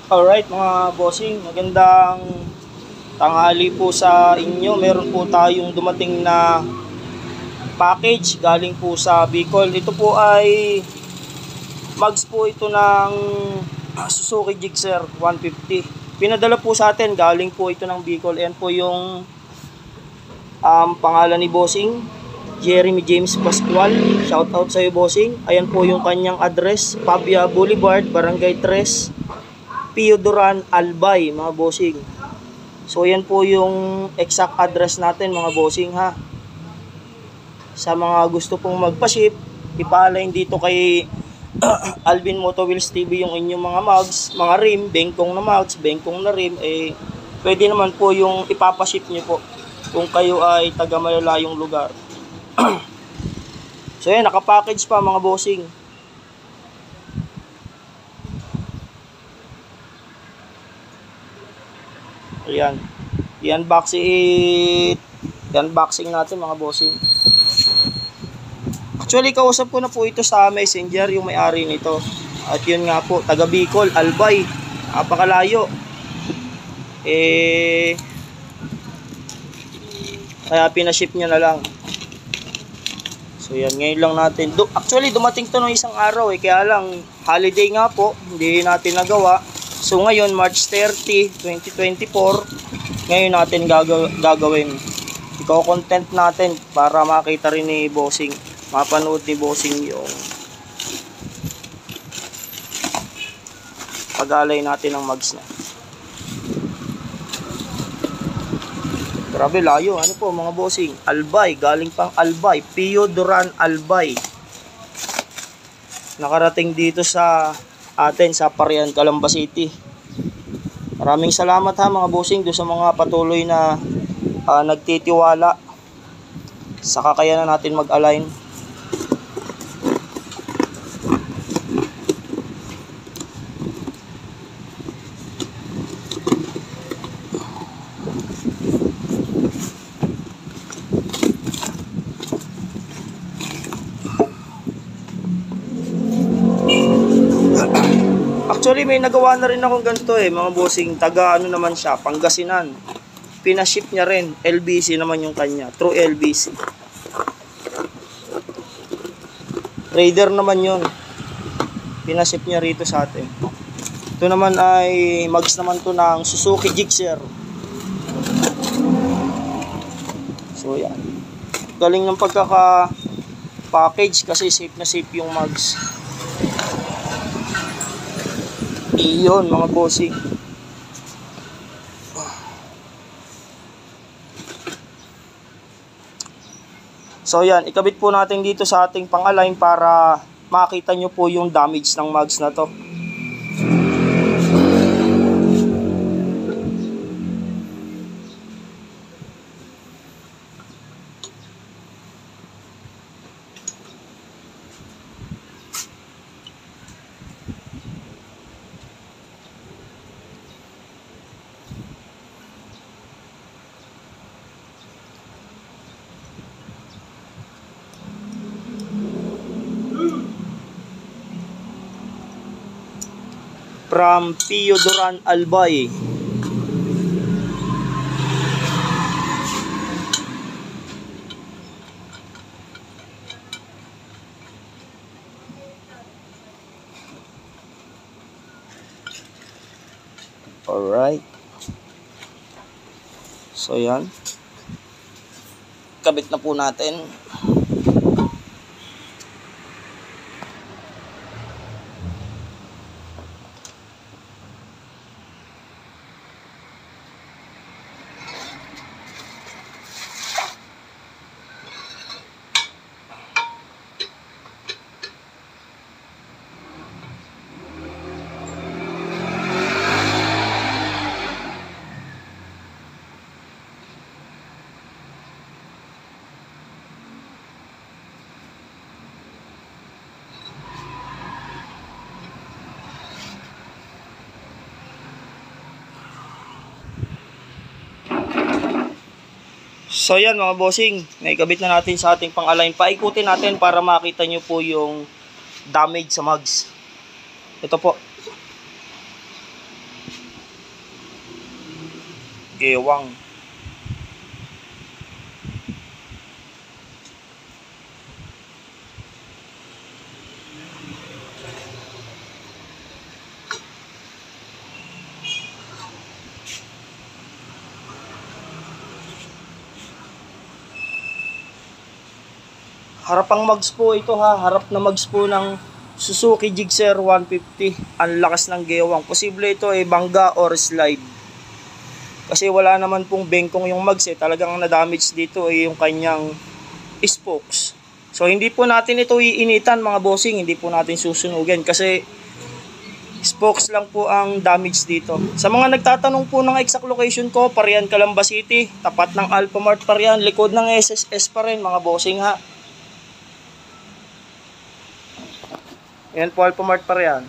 Alright mga bossing, magandang tanghali po sa inyo. Meron po tayong dumating na package galing po sa Bicol. Ito po ay mags po ito ng Suzuki Gixxer 150. Pinadala po sa atin, galing po ito ng Bicol. Ayan po yung pangalan ni bossing, Jeremy James Pascual. Shout out sa iyo bossing. Ayan po yung kanyang address, Pavia Boulevard, Barangay 3, Pio Duran, Albay mga bossing. So yan po yung exact address natin mga bossing ha. Sa mga gusto pong magpa-ship, ipalain dito kay Alvin Moto Wheels TV yung inyong mga mugs, mga rim, bengkong na mugs, bengkong na rim, pwede naman po yung ipapaship nyo po kung kayo ay taga malalayong lugar. So yan, nakapackage pa mga bossing. Ayan, i-unboxing natin mga bossing. Actually, kausap ko na po ito sa Messenger, yung may-ari nito. At yun nga po, taga Bicol, Albay. Napakalayo. Kaya pinaship niya na lang. So yan, ngayon lang natin. Actually, dumating to ng isang araw kaya lang, holiday nga po, hindi natin nagawa. So ngayon, March 30, 2024, ngayon natin gagawin. Iko-content natin para makita rin ni bossing, mapanood ni bossing yung pag-alay natin ng mags na. Grabe layo, ano po mga bossing, Albay, galing pang Albay, Pio Duran, Albay. Nakarating dito sa atin sa Parian, Calamba City. Maraming salamat ha mga bossing do sa mga patuloy na nagtitiwala sa kakayanan natin mag-align. Actually may nagawa na rin akong ganito mga bossing, taga ano naman siya, Pangasinan. Pinaship niya rin, LBC naman yung kanya, through LBC. Raider naman yun. Pinaship niya rito sa atin. Ito naman ay mags naman to ng Suzuki Gixxer. So yan. Galing ng pagkaka-package kasi safe na safe yung mags. Iyon mga bossing. So yan, ikabit po natin dito sa ating pang-align para makita nyo po yung damage ng mags na to. From Pio Duran, Albay. Alright. So yan. Kabit na po natin. So yan mga bossing, naikabit na natin sa ating pang-align. Paikutin natin para makita nyo po yung damage sa mags. Ito po. gewang. Harapang mags po ito ha, harap na mags po ng Suzuki Gixxer 150. Ang lakas ng gewang. Posible ito ay bangga or slide. Kasi wala naman pong bengkong yung mags eh. Talagang na-damage dito ay yung kanyang spokes. So hindi po natin ito iinitan mga bossing, hindi po natin susunugin kasi spokes lang po ang damage dito. Sa mga nagtatanong po ng exact location ko, Parian, Calamba City, tapat ng Alphamart Parian, likod ng SSS pa rin mga bossing ha. Yan po, Alphamart pa rin.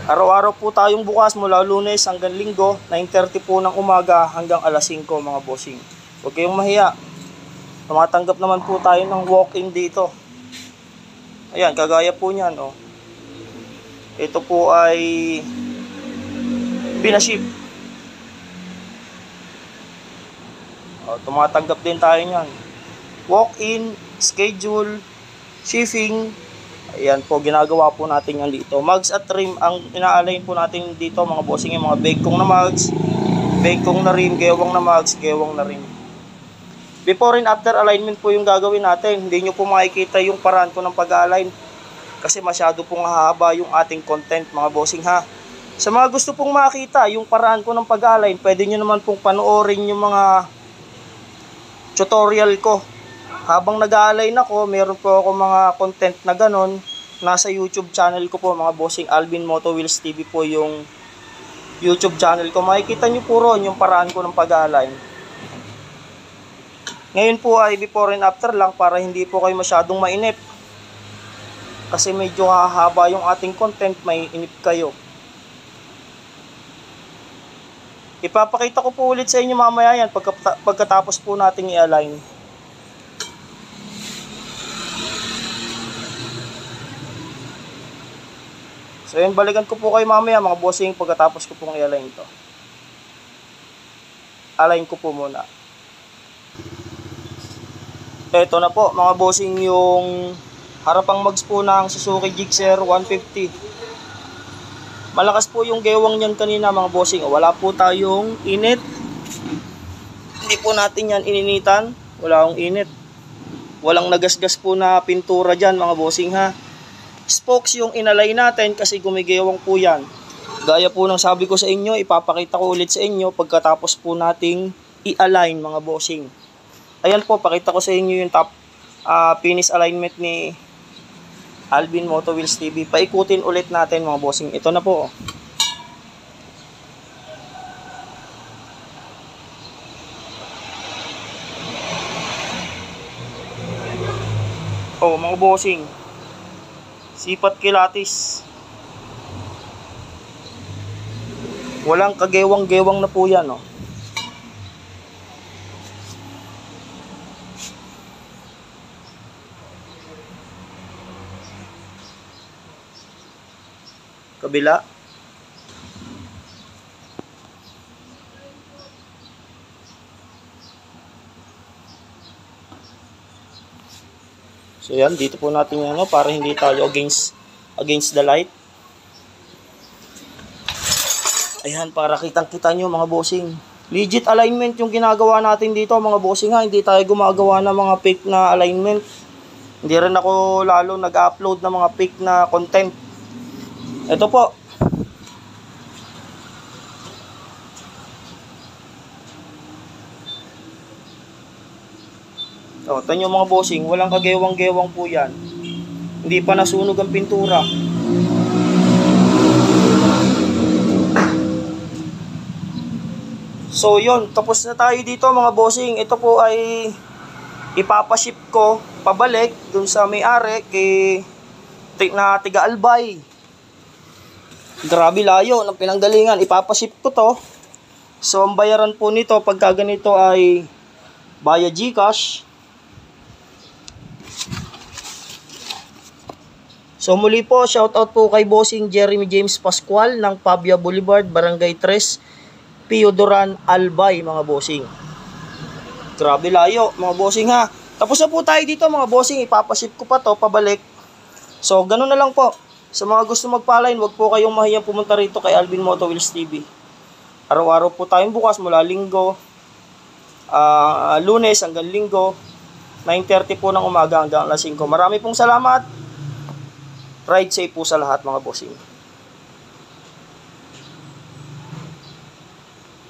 Araw-araw po tayong bukas mula Lunes hanggang Linggo, 9:30 po ng umaga hanggang alas 5 mga bossing. Huwag kayong mahiya. Tumatanggap naman po tayo ng walk-in dito. Ayan, kagaya po niyan. Oh. Ito po ay pinaship. Oh, tumatanggap din tayo niyan. Walk-in, schedule, shipping. Ayan po, ginagawa po natin yan dito. Mags at rim ang ina-align po natin dito mga bossing, yung mga bengkong na mags, bengkong na rim, gewang na mags, gewang na rim. Before and after alignment po yung gagawin natin. Hindi nyo po makikita yung paraan ko ng pag-align kasi masyado pong hahaba yung ating content mga bossing ha. Sa mga gusto pong makita yung paraan ko ng pag-align, pwede nyo naman pong panoorin yung mga tutorial ko. Habang nag-a-align ako, meron po ako mga content na ganon. Nasa YouTube channel ko po mga bossing, Alvin Moto Wheels TV po yung YouTube channel ko. Makikita nyo po ron yung paraan ko ng pag-align. Ngayon po ay before and after lang para hindi po kayo masyadong mainip. Kasi medyo hahaba yung ating content, may inip kayo. Ipapakita ko po ulit sa inyo mamaya yan pagkatapos po nating i-align. So yun, balikan ko po kayo mamaya mga bossing pagkatapos ko pong i-align to. Align ko po muna. Ito na po mga bossing yung harapang mags po ng Suzuki Gixxer 150. Malakas po yung gewang niyan kanina mga bossing. Wala po tayong init. Hindi po natin yan ininitan. Wala akong init. Walang nagasgas po na pintura dyan mga bossing ha. Spokes yung inalay natin kasi gumigewang po yan. Gaya po ng sabi ko sa inyo, ipapakita ko ulit sa inyo pagkatapos po nating i-align mga bossing. Ayan po, pakita ko sa inyo yung top finish alignment ni Alvin Moto Wheels TV. Paikutin ulit natin mga bossing. Ito na po. Oh, mga bossing. Sipat kilatis. Walang kagewang-gewang na po yan, oh. Kabila. So yan, dito po natin yan, no, para hindi tayo against the light. Ayan, para kitang-kita nyo mga bossing. Legit alignment yung ginagawa natin dito mga bossing ha. Hindi tayo gumagawa ng mga fake na alignment. Hindi rin ako lalo nag-upload ng mga fake na content. Ito po. O, tanyo mga bossing, walang kagewang-gewang po yan. Hindi pa nasunog ang pintura. So yun, tapos na tayo dito mga bossing. Ito po ay ipapaship ko pabalik dun sa may-ari kay na tiga Albay. Grabe layo ng pinanggalingan. Ipapaship ko to. So ang bayaran po nito pagka ganito ay via GCash. So muli po, shoutout po kay Bossing Jeremy James Pascual ng Pabia Boulevard, Barangay 3, Pio Duran, Albay mga bossing. Grabe layo mga bossing ha. Tapos na po tayo dito mga bossing, ipapaship ko pa to pabalik. So ganun na lang po. Sa mga gusto magpa-line, wag po kayong mahiyang pumunta rito kay Alvin Moto Wheels TV. Araw-araw po tayong bukas mula Linggo, Lunes hanggang Linggo, 9:30 po ng umaga hanggang alas 5. Marami pong salamat. Ride safe po sa lahat mga bossing.